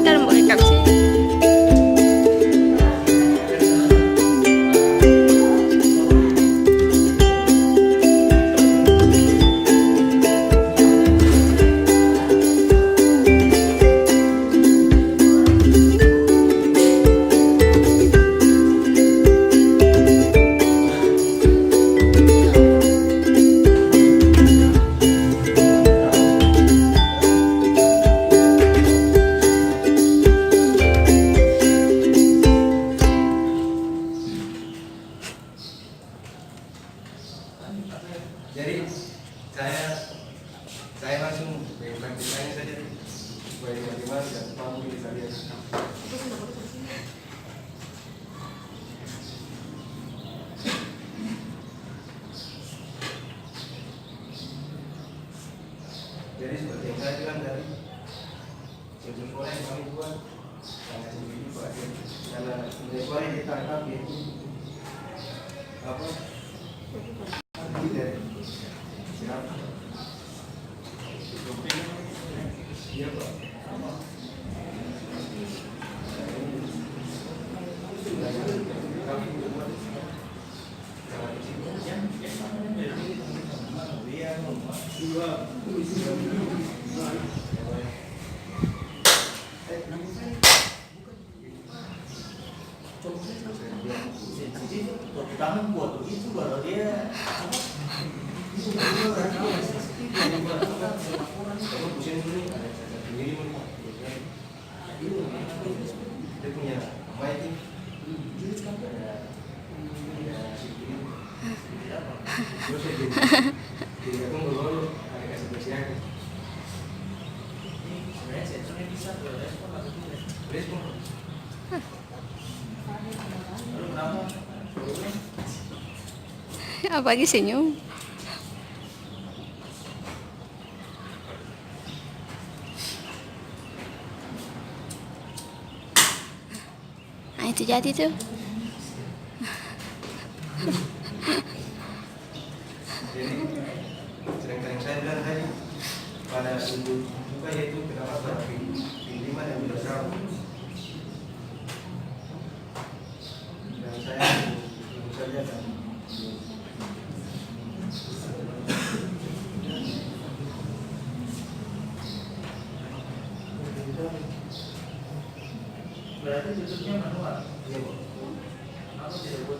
kita mau rekam sih. Jadi saya langsung praktikanya saja supaya bagaimana tidak paham bisa lihat. Jadi seperti yang saya bilang tadi, usus goreng kami buat karena sendiri Pak, karena usus goreng kita anggap itu apa? Tidak. Siapa? Iya Pak. Tangan buat begitu baru dia Dia punya fighting. Terus jadi aku ngomong ada kasih persiapan. sebenarnya sensornya bisa respon atau tidak. Respon. Lalu kenapa? Apa lagi senyum? Nah itu jadi tuh. Jadi sedangkan yang saya bilang tadi pada ibu buka yaitu kenapa pin 5 dan 12 tahun. Dan saya tentu saja akan Berarti tutupnya manual. iya, Pak. Aku tidak buat